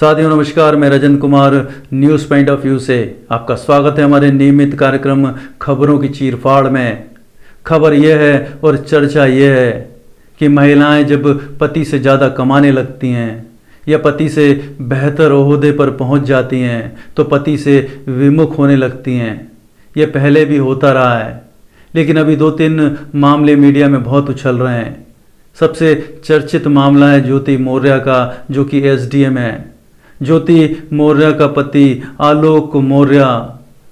साथियों नमस्कार, मैं Rajan Kumar news point of view से आपका स्वागत है हमारे नियमित कार्यक्रम खबरों की चीरफाड़ में। खबर यह है और चर्चा यह है कि महिलाएं जब पति से ज़्यादा कमाने लगती हैं या पति से बेहतर ओहदे पर पहुंच जाती हैं तो पति से विमुख होने लगती हैं। यह पहले भी होता रहा है, लेकिन अभी 2-3 मामले मीडिया में बहुत उछल रहे हैं। सबसे चर्चित मामला है ज्योति मौर्य का, जो कि एसडीएम है। ज्योति मौर्य का पति आलोक मौर्य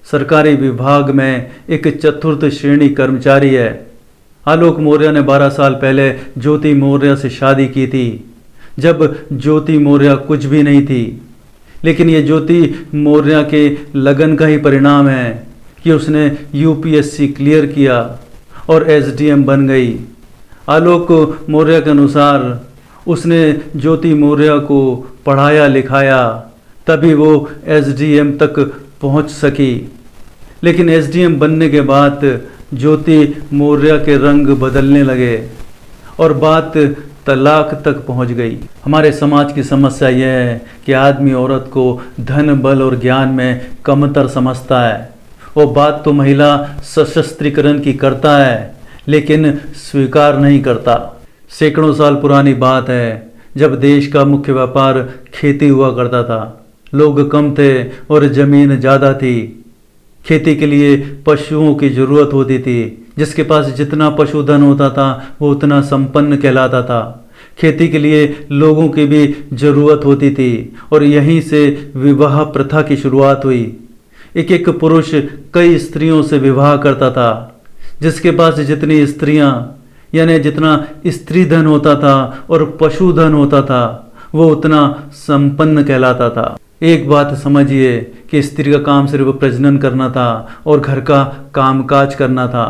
सरकारी विभाग में एक चतुर्थ श्रेणी कर्मचारी है। आलोक मौर्य ने 12 साल पहले ज्योति मौर्य से शादी की थी, जब ज्योति मौर्य कुछ भी नहीं थी। लेकिन ये ज्योति मौर्य के लगन का ही परिणाम है कि उसने यूपीएससी क्लियर किया और एसडीएम बन गई। आलोक मौर्य के अनुसार उसने ज्योति मौर्य को पढ़ाया लिखाया, तभी वो एसडीएम तक पहुंच सकी। लेकिन एसडीएम बनने के बाद ज्योति मौर्य के रंग बदलने लगे और बात तलाक तक पहुंच गई। हमारे समाज की समस्या यह है कि आदमी औरत को धन बल और ज्ञान में कमतर समझता है। वो बात तो महिला सशस्त्रीकरण की करता है, लेकिन स्वीकार नहीं करता। सैकड़ों साल पुरानी बात है, जब देश का मुख्य व्यापार खेती हुआ करता था। लोग कम थे और ज़मीन ज़्यादा थी। खेती के लिए पशुओं की ज़रूरत होती थी। जिसके पास जितना पशुधन होता था वो उतना संपन्न कहलाता था। खेती के लिए लोगों की भी ज़रूरत होती थी और यहीं से विवाह प्रथा की शुरुआत हुई। एक एक पुरुष कई स्त्रियों से विवाह करता था। जिसके पास जितनी स्त्रियां यानी जितना स्त्री धन होता था और पशुधन होता था वो उतना संपन्न कहलाता था। एक बात समझिए कि स्त्री का काम सिर्फ प्रजनन करना था और घर का कामकाज करना था।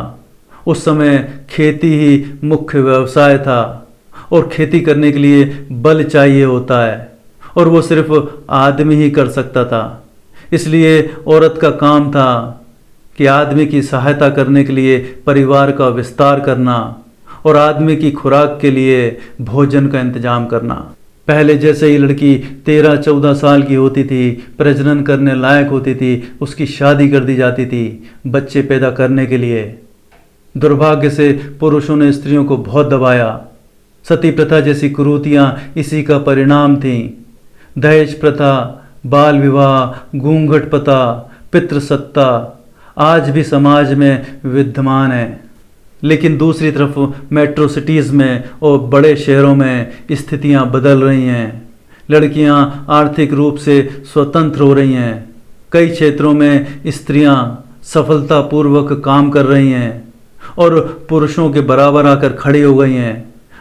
उस समय खेती ही मुख्य व्यवसाय था और खेती करने के लिए बल चाहिए होता है और वो सिर्फ आदमी ही कर सकता था। इसलिए औरत का काम था कि आदमी की सहायता करने के लिए परिवार का विस्तार करना और आदमी की खुराक के लिए भोजन का इंतजाम करना। पहले जैसे ही लड़की 13-14 साल की होती थी, प्रजनन करने लायक होती थी, उसकी शादी कर दी जाती थी बच्चे पैदा करने के लिए। दुर्भाग्य से पुरुषों ने स्त्रियों को बहुत दबाया। सती प्रथा जैसी कुरीतियां इसी का परिणाम थीं। दहेज प्रथा, बाल विवाह, घूंघट प्रथा, पितृसत्ता आज भी समाज में विद्यमान है। लेकिन दूसरी तरफ मेट्रो सिटीज़ में और बड़े शहरों में स्थितियां बदल रही हैं। लड़कियां आर्थिक रूप से स्वतंत्र हो रही हैं। कई क्षेत्रों में स्त्रियां सफलतापूर्वक काम कर रही हैं और पुरुषों के बराबर आकर खड़ी हो गई हैं,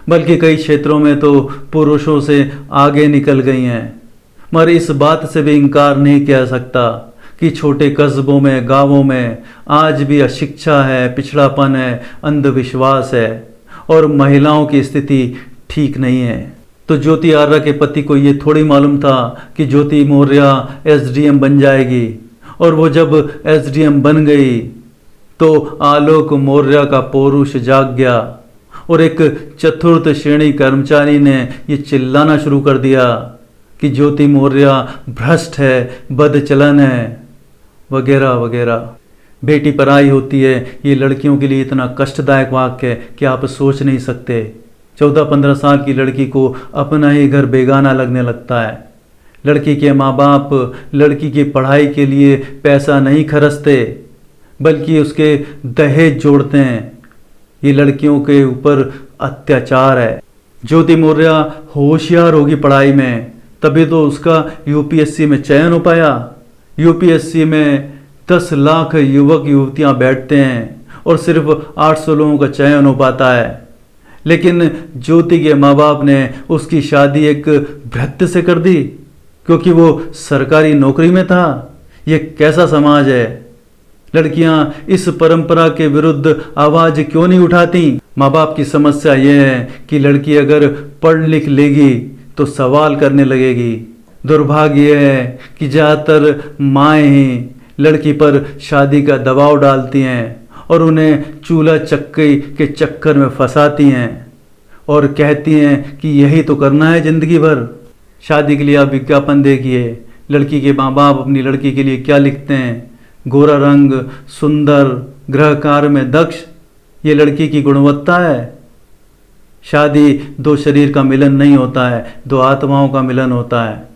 बल्कि कई क्षेत्रों में तो पुरुषों से आगे निकल गई हैं। मगर इस बात से भी इनकार नहीं किया सकता कि छोटे कस्बों में, गांवों में आज भी अशिक्षा है, पिछड़ापन है, अंधविश्वास है और महिलाओं की स्थिति ठीक नहीं है। तो ज्योति आर्य के पति को ये थोड़ी मालूम था कि ज्योति मौर्य एसडीएम बन जाएगी, और वो जब एसडीएम बन गई तो आलोक मौर्य का पौरुष जाग गया और एक चतुर्थ श्रेणी कर्मचारी ने ये चिल्लाना शुरू कर दिया कि ज्योति मौर्य भ्रष्ट है, बदचलन है, वगैरह वगैरह। बेटी पराई होती है, ये लड़कियों के लिए इतना कष्टदायक वाक्य है कि आप सोच नहीं सकते। 14-15 साल की लड़की को अपना ही घर बेगाना लगने लगता है। लड़की के माँ बाप लड़की की पढ़ाई के लिए पैसा नहीं खर्चते, बल्कि उसके दहेज जोड़ते हैं। ये लड़कियों के ऊपर अत्याचार है। ज्योति मौर्य होशियार होगी पढ़ाई में, तभी तो उसका यूपीएससी में चयन हो पाया। यूपीएससी में 10 लाख युवक युवतियां बैठते हैं और सिर्फ 800 लोगों का चयन हो पाता है। लेकिन ज्योति के माँ बाप ने उसकी शादी एक भृत्य से कर दी क्योंकि वो सरकारी नौकरी में था। ये कैसा समाज है? लड़कियां इस परंपरा के विरुद्ध आवाज क्यों नहीं उठाती? माँ बाप की समस्या यह है कि लड़की अगर पढ़ लिख लेगी तो सवाल करने लगेगी। दुर्भाग्य है कि ज़्यादातर माएँ ही लड़की पर शादी का दबाव डालती हैं और उन्हें चूल्हा चक्की के चक्कर में फंसाती हैं और कहती हैं कि यही तो करना है ज़िंदगी भर। शादी के लिए आप विज्ञापन देखिए, लड़की के माँ बाप अपनी लड़की के लिए क्या लिखते हैं, गोरा रंग, सुंदर, गृह कार्य में दक्ष, ये लड़की की गुणवत्ता है। शादी दो शरीर का मिलन नहीं होता है, दो आत्माओं का मिलन होता है।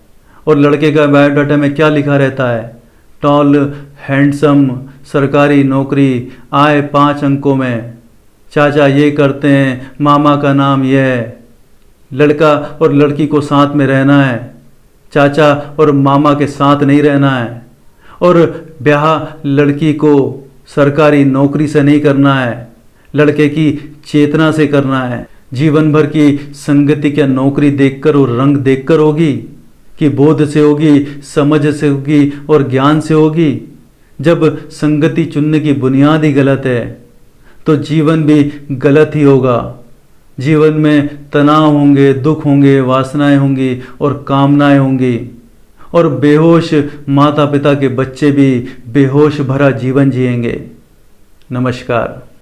और लड़के का बायोडाटा में क्या लिखा रहता है, टॉल, हैंडसम, सरकारी नौकरी, आय 5 अंकों में, चाचा ये करते हैं, मामा का नाम यह है। लड़का और लड़की को साथ में रहना है, चाचा और मामा के साथ नहीं रहना है। और ब्याह लड़की को सरकारी नौकरी से नहीं करना है, लड़के की चेतना से करना है। जीवन भर की संगति क्या नौकरी देखकर और रंग देखकर होगी, कि बोध से होगी, समझ से होगी और ज्ञान से होगी। जब संगति चुनने की बुनियाद ही गलत है तो जीवन भी गलत ही होगा। जीवन में तनाव होंगे, दुख होंगे, वासनाएं होंगी और कामनाएं होंगी। और बेहोश माता पिता के बच्चे भी बेहोश भरा जीवन जिएंगे। नमस्कार।